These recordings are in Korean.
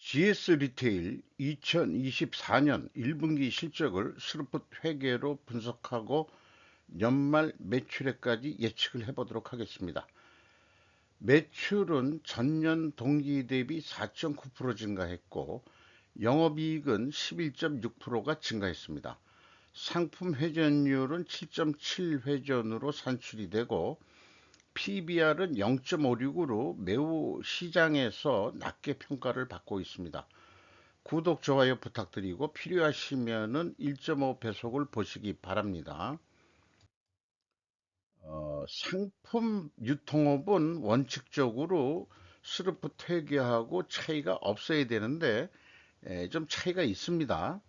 GS 리테일 2024년 1분기 실적을 스루풋 회계로 분석하고 연말 매출액까지 예측을 해보도록 하겠습니다. 매출은 전년 동기 대비 4.9% 증가했고 영업이익은 11.6%가 증가했습니다. 상품 회전율은 7.7회전으로 산출이 되고 PBR은 0.56으로 매우 시장에서 낮게 평가를 받고 있습니다. 구독, 좋아요 부탁드리고 필요하시면은 1.5배속을 보시기 바랍니다. 상품 유통업은 원칙적으로 스루프 퇴계하고 차이가 없어야 되는데 좀 차이가 있습니다.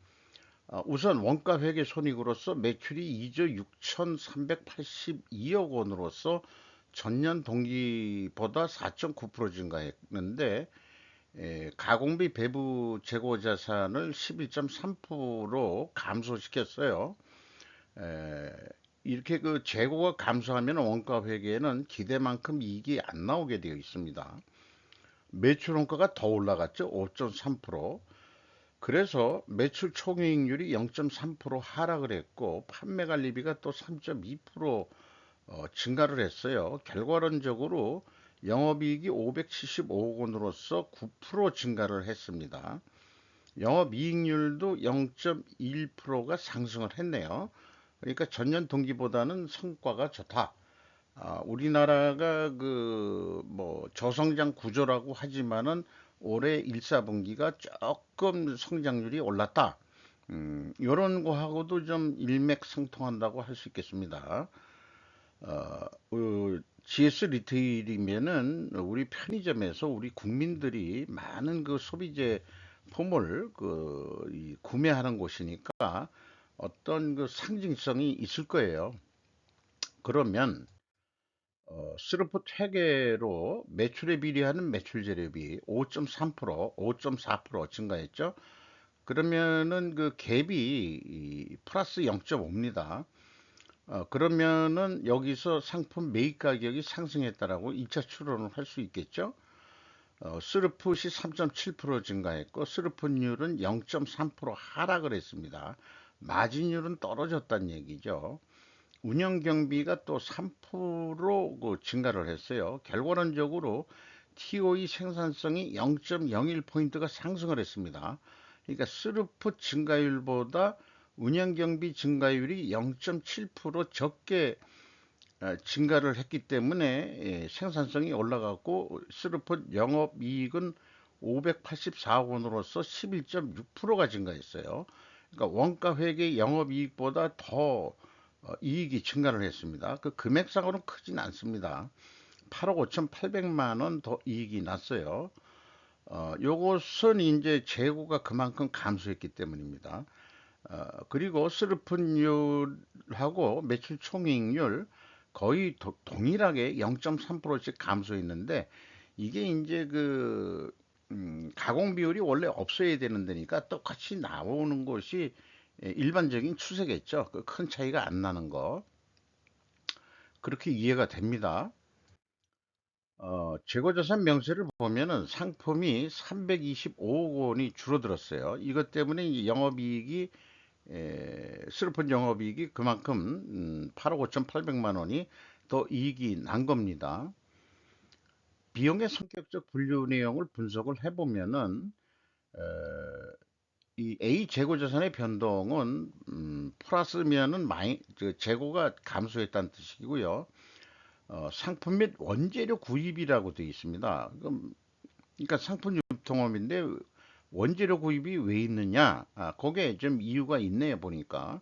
우선 원가 회계 손익으로서 매출이 2조 6,382억 원으로서 전년 동기보다 4.9% 증가했는데 가공비 배부 재고 자산을 11.3% 감소시켰어요. 에, 이렇게 그 재고가 감소하면 원가 회계에는 기대만큼 이익이 안 나오게 되어 있습니다. 매출 원가가 더 올라갔죠. 5.3%. 그래서 매출 총이익률이 0.3% 하락을 했고 판매 관리비가 또 3.2% 증가를 했어요. 결과론적으로 영업이익이 575억 원으로서 9% 증가를 했습니다. 영업이익률도 0.1%가 상승을 했네요. 그러니까 전년 동기보다는 성과가 좋다. 우리나라가 그 뭐 저성장 구조라고 하지만은 올해 1, 4분기가 조금 성장률이 올랐다. 이런 거하고도 좀 일맥상통한다고 할 수 있겠습니다. GS 리테일이면은 우리 편의점에서 우리 국민들이 많은 그 소비재 품을 구매하는 곳이니까 어떤 그 상징성이 있을 거예요. 그러면 스루풋 회계로 매출에 비례하는 매출 재료비 5.3%, 5.4% 증가했죠. 그러면은 그 갭이 플러스 0.5입니다. 그러면은 여기서 상품 매입 가격이 상승했다라고 2차 추론을 할 수 있겠죠. 스루풋이 3.7% 증가했고 스루풋율은 0.3% 하락을 했습니다. 마진율은 떨어졌다는 얘기죠. 운영 경비가 또 3% 증가를 했어요. 결과론적으로 TOE 생산성이 0.01포인트가 상승을 했습니다. 그러니까 스루풋 증가율보다 운영 경비 증가율이 0.7% 적게 증가를 했기 때문에 생산성이 올라갔고 스루풋 영업이익은 584억 원으로서 11.6%가 증가했어요. 그러니까 원가 회계 영업이익보다 더 이익이 증가를 했습니다. 그 금액상으로는 크진 않습니다. 8억 5,800만 원 더 이익이 났어요. 요것은 이제 재고가 그만큼 감소했기 때문입니다. 그리고 스루픈율하고 매출 총이익률 거의 동일하게 0.3%씩 감소했는데 이게 이제 가공 비율이 원래 없어야 되는 데니까 똑같이 나오는 것이 일반적인 추세겠죠. 그 큰 차이가 안 나는 거. 그렇게 이해가 됩니다. 재고자산 명세를 보면은 상품이 325억 원이 줄어들었어요. 이것 때문에 이 영업이익이 슬픈 영업이익이 그만큼 8억 5,800만 원이 더 이익이 난 겁니다. 비용의 성격적 분류 내용을 분석을 해보면은 어, 이 A 재고자산의 변동은 플러스면은 재고가 감소했다는 뜻이고요. 상품 및 원재료 구입이라고 되어 있습니다. 그러니까 상품 유통업인데 원재료 구입이 왜 있느냐? 거기에 좀 이유가 있네요, 보니까.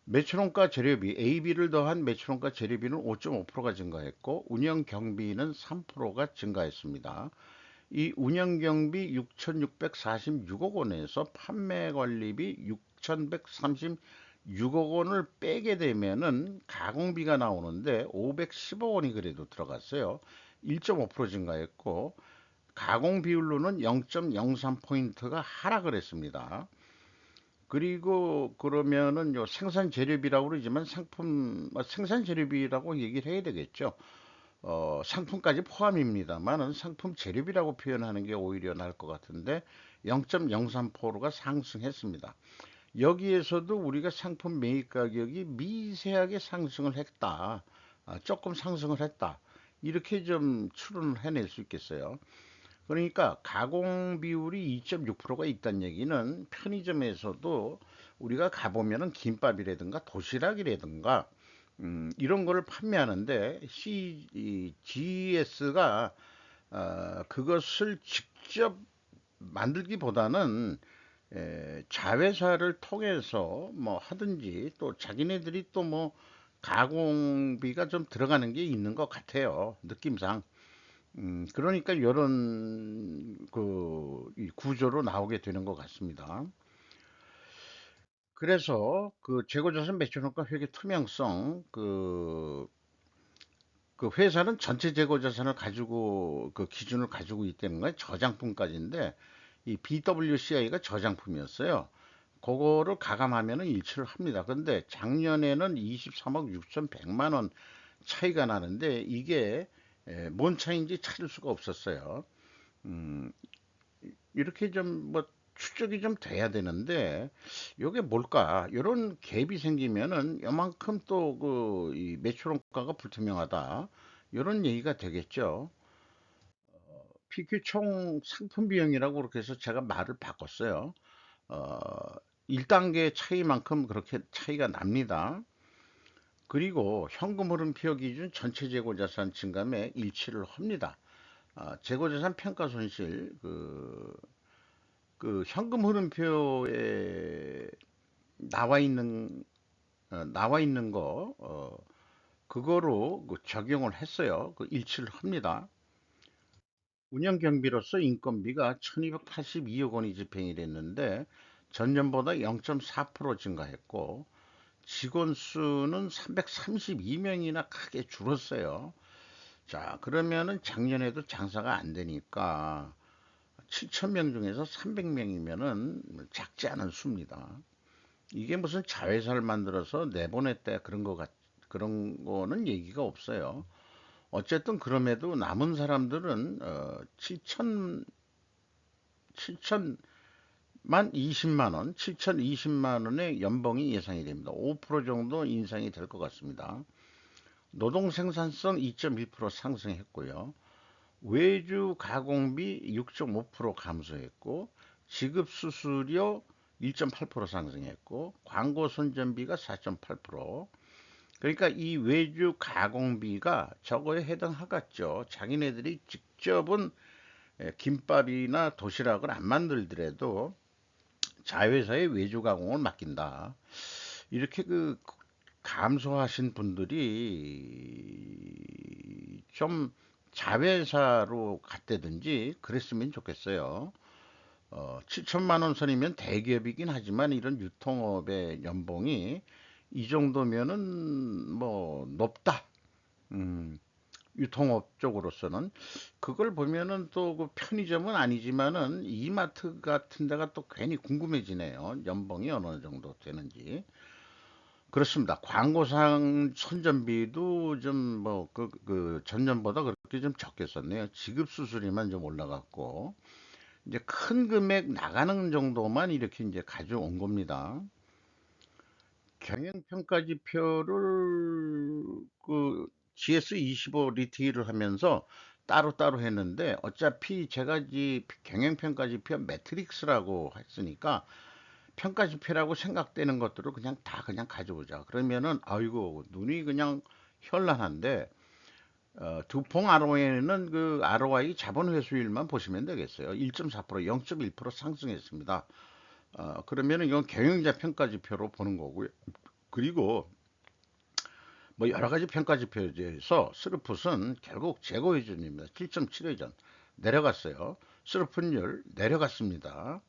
매출원가 재료비, AB를 더한 매출원가 재료비는 5.5%가 증가했고, 운영 경비는 3%가 증가했습니다. 이 운영 경비 6,646억 원에서 판매 관리비 6,136억 원을 빼게 되면은 가공비가 나오는데 510억 원이 그래도 들어갔어요. 1.5% 증가했고, 가공 비율로는 0.03포인트가 하락을 했습니다. 그리고 그러면은 요 생산 재료비라고 그러지만 생산 재료비라고 얘기를 해야 되겠죠. 상품까지 포함입니다만은 상품 재료비라고 표현하는 게 오히려 나을 것 같은데 0.03%가 상승했습니다. 여기에서도 우리가 상품 매입 가격이 미세하게 상승을 했다. 조금 상승을 했다. 이렇게 좀 추론을 해낼 수 있겠어요. 그러니까 가공 비율이 2.6%가 있다는 얘기는 편의점에서도 우리가 가보면은 김밥이라든가 도시락이라든가 이런 거를 판매하는데 GS가 그것을 직접 만들기보다는 자회사를 통해서 뭐 하든지 또 자기네들이 또 뭐 가공비가 좀 들어가는 게 있는 것 같아요. 느낌상. 그러니까 이런 이 구조로 나오게 되는 것 같습니다. 그래서 그 재고자산 매출효과 회계 투명성 그 회사는 전체 재고자산을 가지고 그 기준을 가지고 있다는 거예요. 저장품까지인데 이 BWCI가 저장품이었어요. 그거를 가감하면은 일치를 합니다. 근데 작년에는 23억 6,100만 원 차이가 나는데 이게 뭔 차이인지 찾을 수가 없었어요. 음, 이렇게 좀 뭐 추적이 좀 돼야 되는데 이게 뭘까? 이런 갭이 생기면은 요만큼 또 그 이 매출 원가가 불투명하다. 이런 얘기가 되겠죠. PQ 총 상품 비용이라고 그렇게 해서 제가 말을 바꿨어요. 어, 1단계 차이만큼 그렇게 차이가 납니다. 그리고 현금 흐름표 기준 전체 재고자산 증감에 일치를 합니다. 재고자산 평가 손실 그 현금 흐름표에 나와 있는 나와 있는 거 그거로 그 적용을 했어요. 그 일치를 합니다. 운영 경비로서 인건비가 1282억 원이 집행이 됐는데 전년보다 0.4% 증가했고 직원 수는 332명이나 크게 줄었어요. 자, 그러면은 작년에도 장사가 안 되니까 7,000명 중에서 300명이면은 작지 않은 수입니다. 이게 무슨 자회사를 만들어서 내보냈다 그런 거는 얘기가 없어요. 어쨌든 그럼에도 남은 사람들은 7천만 20만 원, 7,020만 원의 연봉이 예상이 됩니다. 5% 정도 인상이 될 것 같습니다. 노동 생산성 2.1% 상승했고요. 외주 가공비 6.5% 감소했고 지급 수수료 1.8% 상승했고 광고 선전비가 4.8%. 그러니까 이 외주 가공비가 저거에 해당하겠죠. 자기네들이 직접은 김밥이나 도시락을 안 만들더라도 자회사에 외주 가공을 맡긴다. 이렇게 그 감소하신 분들이 좀 자회사로 갔다든지 그랬으면 좋겠어요. 7천만 원 선이면 대기업이긴 하지만 이런 유통업의 연봉이 이 정도면은 뭐 높다. 음, 유통업 쪽으로서는 그걸 보면은 또 그 편의점은 아니지만은 이마트 같은 데가 또 괜히 궁금해지네요. 연봉이 어느 정도 되는지. 그렇습니다. 광고상 선전비도 좀 뭐 그 전년보다 그렇게 좀 적게 썼네요. 지급 수수료만 좀 올라갔고 이제 큰 금액 나가는 정도만 이렇게 이제 가져온 겁니다. 경영평가 지표를 그 GS25 리테일을 하면서 따로따로 했는데 어차피 제가 이 경영평가 지표 매트릭스라고 했으니까 평가 지표라고 생각되는 것들을 그냥 다 그냥 가져오자. 그러면은 아이고 눈이 그냥 현란한데 두퐁 ROI는 그 ROI 자본 회수율만 보시면 되겠어요. 1.4% 0.1% 상승했습니다. 그러면은 이건 경영자 평가 지표로 보는 거고요. 그리고 뭐 여러 가지 평가 지표에서 스루풋은 결국 재고 회전입니다. 7.7 회전 내려갔어요. 스루풋율 내려갔습니다.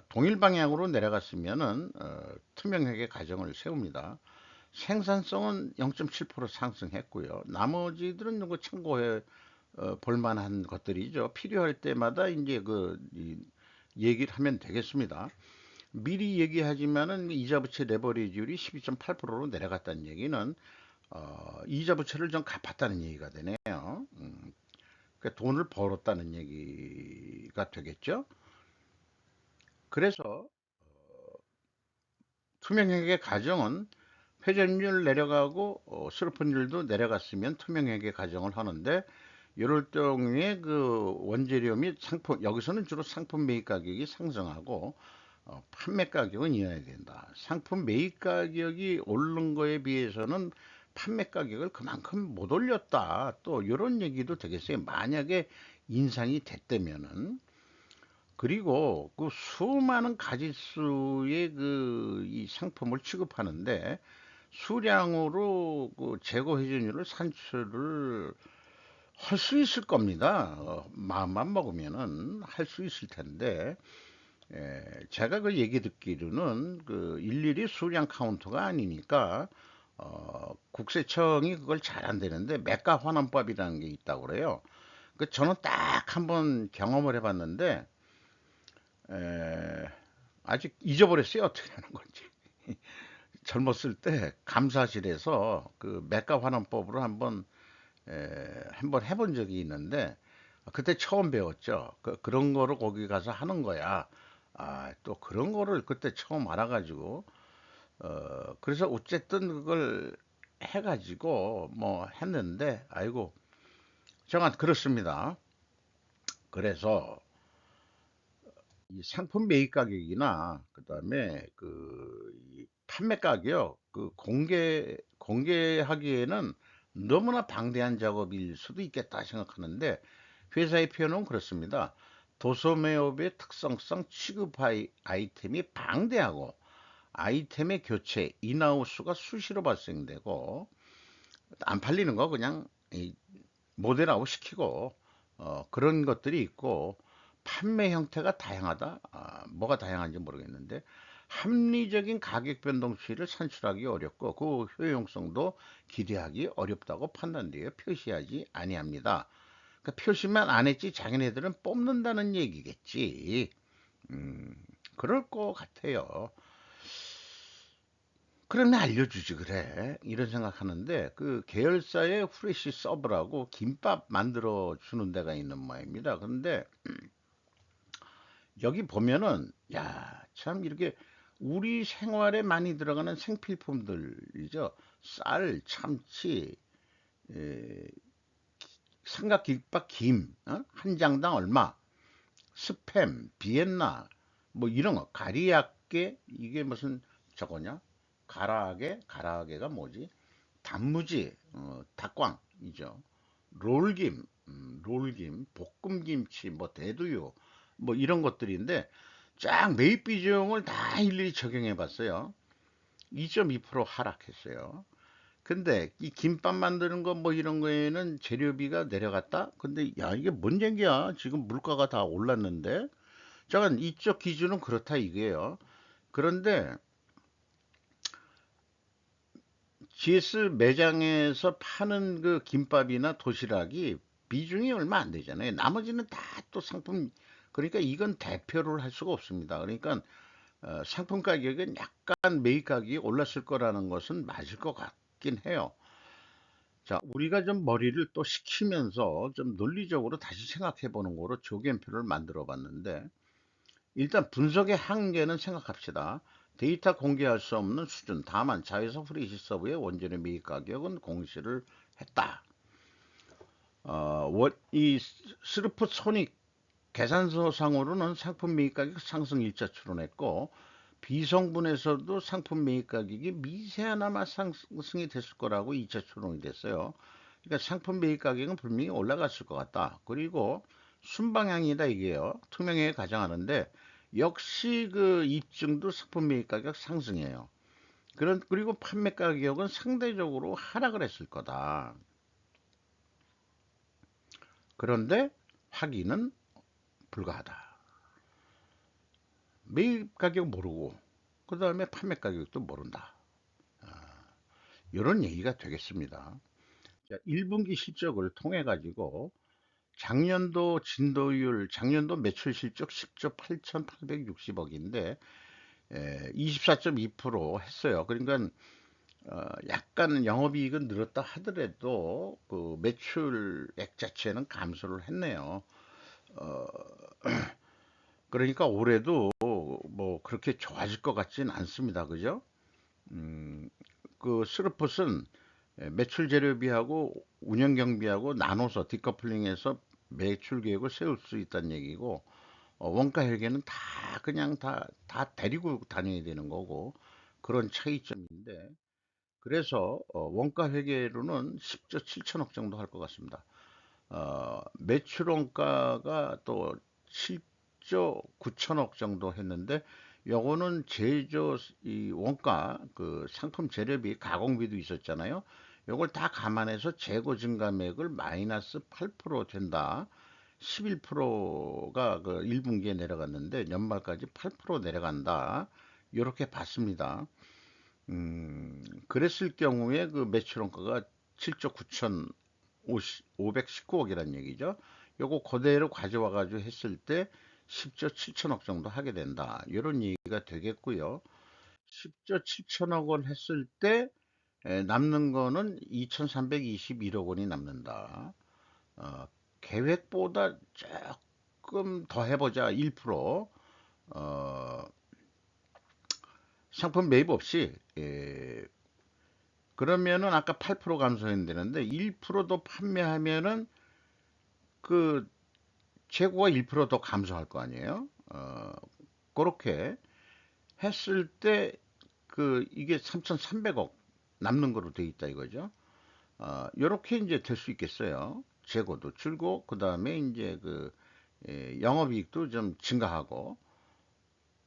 동일 방향으로 내려갔으면은 투명회계 가정을 세웁니다. 생산성은 0.7% 상승했고요. 나머지들은 뭐 참고해 볼 만한 것들이죠. 필요할 때마다 이제 얘기를 하면 되겠습니다. 미리 얘기하지만은 이자 부채 레버리지율이 12.8%로 내려갔다는 얘기는 이자 부채를 좀 갚았다는 얘기가 되네요. 그러니까 돈을 벌었다는 얘기가 되겠죠. 그래서 투명회계 가정은 회전율 내려가고 슬픈율도 내려갔으면 투명회계 가정을 하는데, 이럴 경우에 그 원재료 및 상품, 여기서는 주로 상품 매입 가격이 상승하고 판매 가격은 인하된다. 상품 매입 가격이 오른 거에 비해서는 판매 가격을 그만큼 못 올렸다. 또 이런 얘기도 되겠어요. 만약에 인상이 됐다면은. 그리고 그 수많은 가짓수의 그 이 상품을 취급하는데, 수량으로 그 재고 회전율을 산출을 할 수 있을 겁니다. 마음만 먹으면은 할 수 있을 텐데, 제가 그 얘기 듣기로는 그 일일이 수량 카운터가 아니니까 국세청이 그걸 잘 안 되는데 매가 환원법이라는 게 있다고 그래요. 그 저는 딱 한번 경험을 해봤는데, 에, 아직 잊어버렸어요. 어떻게 하는 건지. 젊었을 때 감사실에서 그 매가 환원법으로 한번 해본 적이 있는데, 그때 처음 배웠죠. 그런 거를 거기 가서 하는 거야. 또 그런 거를 그때 처음 알아가지고, 그래서 어쨌든 그걸 해가지고 뭐 했는데, 아이고, 정말 그렇습니다. 그래서 이 상품 매입 가격이나 그다음에 이 판매 가격 그 공개하기에는 너무나 방대한 작업일 수도 있겠다 생각하는데, 회사의 표현은 그렇습니다. 도소 매업의 특성상 취급 아이템이 방대하고 아이템의 교체, 인하우스가 수시로 발생되고, 안 팔리는 거 그냥 모델하고 시키고, 그런 것들이 있고, 판매 형태가 다양하다. 뭐가 다양한지 모르겠는데, 합리적인 가격 변동치를 산출하기 어렵고 그 효용성도 기대하기 어렵다고 판단되어 표시하지 아니합니다. 그러니까 표시만 안 했지 자기네들은 뽑는다는 얘기겠지. 음, 그럴 것 같아요. 그러면 알려주지 그래. 이런 생각하는데, 그 계열사의 후레쉬 서브라고 김밥 만들어 주는 데가 있는 모양입니다. 그런데 여기 보면은 야, 참 이렇게 우리 생활에 많이 들어가는 생필품들이죠. 쌀, 참치, 에, 삼각김밥 김, 한 장당 얼마, 스팸, 비엔나, 뭐 이런 거, 가리약게, 이게 무슨 저거냐? 가라아게가 뭐지? 단무지, 닭광이죠. 롤김, 볶음김치, 뭐 대두유, 뭐 이런 것들인데, 쫙 매입 비용을 다 일일이 적용해 봤어요. 2.2% 하락했어요. 근데 이 김밥 만드는 거 뭐 이런 거에는 재료비가 내려갔다? 근데 야, 이게 뭔 얘기야? 지금 물가가 다 올랐는데? 잠깐, 이쪽 기준은 그렇다 이게요. 그런데 GS 매장에서 파는 그 김밥이나 도시락이 비중이 얼마 안 되잖아요. 나머지는 다 또 상품, 그러니까 이건 대표를 할 수가 없습니다. 그러니까 상품 가격은 약간 매입 가격이 올랐을 거라는 것은 맞을 것 같긴 해요. 자, 우리가 좀 머리를 또 식히면서 좀 논리적으로 다시 생각해 보는 거로 조견표를 만들어 봤는데, 일단 분석의 한계는 생각합시다. 데이터 공개할 수 없는 수준. 다만 자회사 프리시 서브의 원전의 매입 가격은 공시를 했다. 이 스루프 소닉 계산서상으로는 상품 매입 가격 상승 일자 추론했고, 비성분에서도 상품 매입 가격이 미세하나마 상승이 됐을 거라고 2차 추론이 됐어요. 그러니까 상품 매입 가격은 분명히 올라갔을 것 같다. 그리고 순방향이다 이게요. 투명하게 가정하는데, 역시 그 입증도 상품 매입 가격 상승이에요. 그리고 판매 가격은 상대적으로 하락을 했을 거다. 그런데 확인은 불가하다. 매입 가격 모르고 그 다음에 판매 가격도 모른다. 이런 얘기가 되겠습니다. 1분기 실적을 통해 가지고 작년도 진도율, 작년도 매출 실적 10조 8,860억인데 24.2% 했어요. 그러니까 약간 영업이익은 늘었다 하더라도 그 매출액 자체는 감소를 했네요. 어, 그러니까 올해도 뭐 그렇게 좋아질 것 같진 않습니다. 그죠? 음, 그 스루풋은 매출 재료비하고 운영 경비하고 나눠서 디커플링해서 매출 계획을 세울 수 있다는 얘기고, 원가 회계는 다 그냥 다 데리고 다녀야 되는 거고, 그런 차이점인데, 그래서 원가 회계로는 10조 7천억 정도 할 것 같습니다. 매출 원가가 또 7조 9천억 정도 했는데, 요거는 제조 이 원가 그 상품 재료비 가공비도 있었잖아요. 요걸 다 감안해서 재고 증감액을 마이너스 8% 된다. 11%가 그 1분기에 내려갔는데 연말까지 8% 내려간다. 이렇게 봤습니다. 그랬을 경우에 그 매출 원가가 7조 9천 519억이란 얘기죠. 요거 그대로 가져와 가지고 했을 때 10조 7천억 정도 하게 된다. 이런 얘기가 되겠고요. 10조 7천억 원 했을 때 남는 거는 2,321억 원이 남는다. 어, 계획보다 조금 더 해보자. 1%. 어, 상품 매입 없이 그러면은 아까 8% 감소했는데 1%도 판매하면은 그 재고가 1%더 감소할 거 아니에요? 그렇게 했을 때 그 이게 3,300억 남는 거로 돼 있다 이거죠. 요렇게 이제 될 수 있겠어요. 재고도 줄고 그다음에 이제 그 영업이익도 좀 증가하고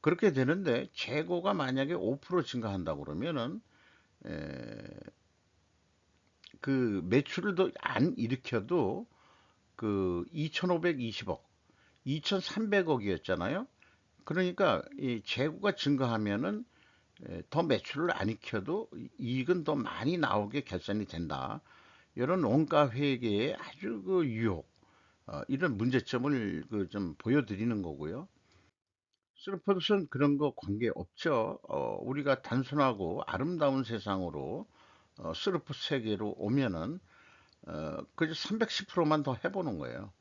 그렇게 되는데 재고가 만약에 5% 증가한다고 그러면은 에, 그 매출을 더 안 일으켜도 그 2,520억, 2,300억이었잖아요. 그러니까 이 재고가 증가하면은 더 매출을 안 익혀도 이익은 더 많이 나오게 결산이 된다. 이런 원가 회계의 아주 그 유혹, 이런 문제점을 그 좀 보여드리는 거고요. 스루퍼는 그런 거 관계 없죠. 우리가 단순하고 아름다운 세상으로 스루프 세계로 오면은 그 310%만 더 해보는 거예요.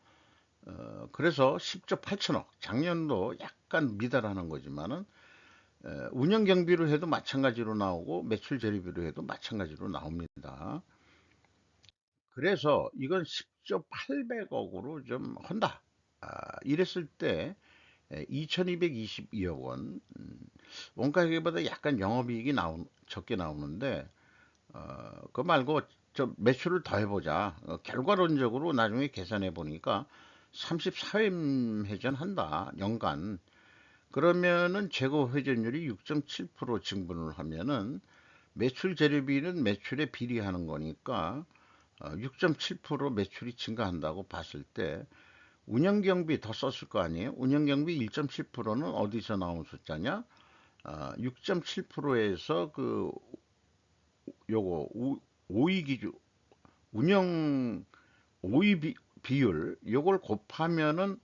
그래서 10조 8천억, 작년도 약간 미달하는 거지만은 운영 경비로 해도 마찬가지로 나오고 매출 재료비로 해도 마찬가지로 나옵니다. 그래서 이건 10조 800억으로 좀 한다. 이랬을 때 2222억 원, 원가계보다 약간 영업이익이 적게 나오는데 그거 말고 저 매출을 더 해보자. 결과론적으로 나중에 계산해 보니까 34회 회전한다. 연간. 그러면은 재고 회전율이 6.7% 증분을 하면은 매출 재료비는 매출에 비례하는 거니까 6.7% 매출이 증가한다고 봤을 때 운영경비 더 썼을 거 아니에요? 운영경비 1.7%는 어디서 나온 숫자냐? 6.7%에서 그 요거 오이 기준 운영 오이 비율 요걸 곱하면은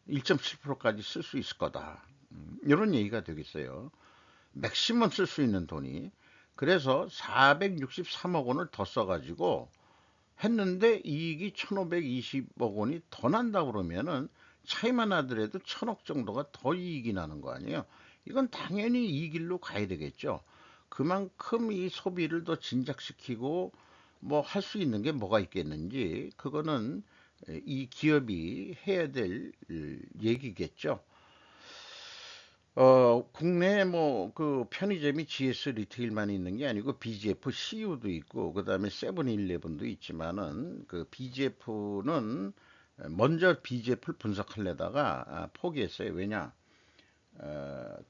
1.7%까지 쓸 수 있을 거다. 이런 얘기가 되겠어요. 맥시멈 쓸 수 있는 돈이. 그래서 463억 원을 더 써가지고 했는데 이익이 1520억 원이 더 난다 그러면은 차이만 하더라도 1000억 정도가 더 이익이 나는 거 아니에요. 이건 당연히 이 길로 가야 되겠죠. 그만큼 이 소비를 더 진작시키고 뭐 할 수 있는 게 뭐가 있겠는지 그거는 이 기업이 해야 될 얘기겠죠. 국내에 뭐 그 편의점이 GS 리테일만 있는 게 아니고 BGF CU도 있고 그다음에 세븐일레븐도 있지만은 그 BGF는 먼저 BGF를 분석하려다가 포기했어요. 왜냐?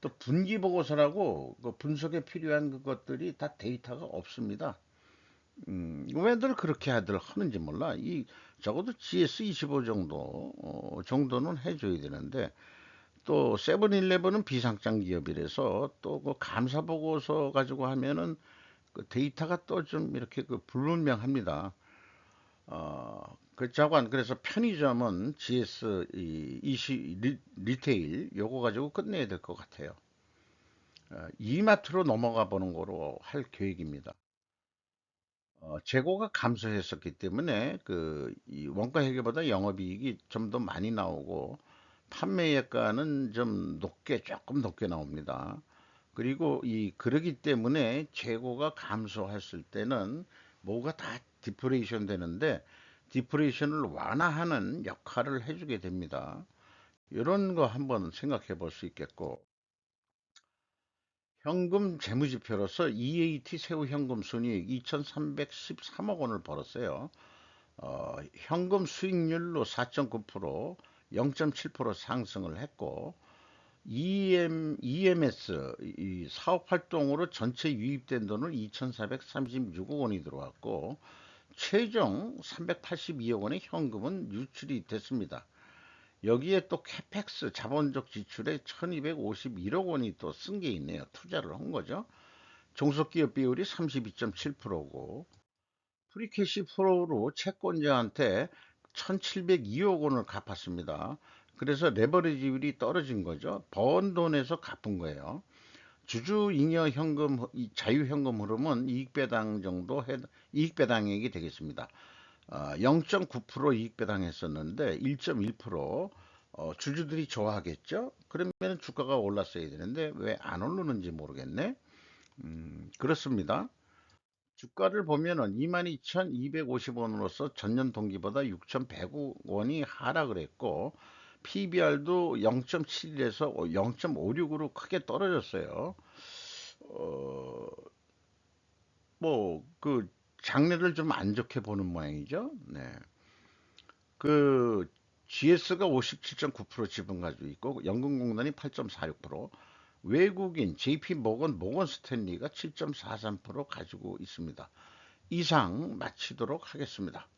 또 분기 보고서라고 그 분석에 필요한 그것들이 다 데이터가 없습니다. 왜들 그렇게 하는지 몰라. 이 적어도 GS25 정도 정도는 해줘야 되는데 또 세븐일레븐은 비상장 기업이라서 또 그 감사 보고서 가지고 하면은 그 데이터가 또 좀 이렇게 그 불분명합니다. 그래서 편의점은 GS 리테일 요거 가지고 끝내야 될 것 같아요. 이마트로 넘어가 보는 거로 할 계획입니다. 재고가 감소했었기 때문에 이 원가 회계보다 영업이익이 좀 더 많이 나오고 판매액가는 좀 조금 높게 나옵니다. 그리고 그러기 때문에 재고가 감소했을 때는 뭐가 다 디프레이션 되는데 디프레이션을 완화하는 역할을 해주게 됩니다. 이런 거 한번 생각해 볼 수 있겠고, 현금 재무지표로서 EAT 세후 현금 순이익 2,313억 원을 벌었어요. 현금 수익률로 4.9%, 0.7% 상승을 했고, EMS 이 사업 활동으로 전체 유입된 돈은 2,436억 원이 들어왔고, 최종 382억 원의 현금은 유출이 됐습니다. 여기에 또 캐펙스 자본적 지출에 1251억 원이 또 쓴 게 있네요. 투자를 한 거죠. 종속기업 비율이 32.7%고 프리캐시 프로로 채권자한테 1702억 원을 갚았습니다. 그래서 레버리지율이 떨어진 거죠. 번 돈에서 갚은 거예요. 주주 잉여 현금 자유 현금 흐름은 이익 배당 정도 이익 배당액이 되겠습니다. 0.9% 이익 배당했었는데 1.1% 주주들이 좋아하겠죠? 그러면 주가가 올랐어야 되는데 왜 안 오르는지 모르겠네. 그렇습니다. 주가를 보면은 22,250원으로서 전년 동기보다 6,100원이 하락을 했고 PBR도 0.71에서 0.56으로 크게 떨어졌어요. 어, 장래를 좀 안 좋게 보는 모양이죠. 네. 그 GS가 57.9% 지분 가지고 있고 연금공단이 8.46%, 외국인 JP 모건 스탠리가 7.43% 가지고 있습니다. 이상 마치도록 하겠습니다.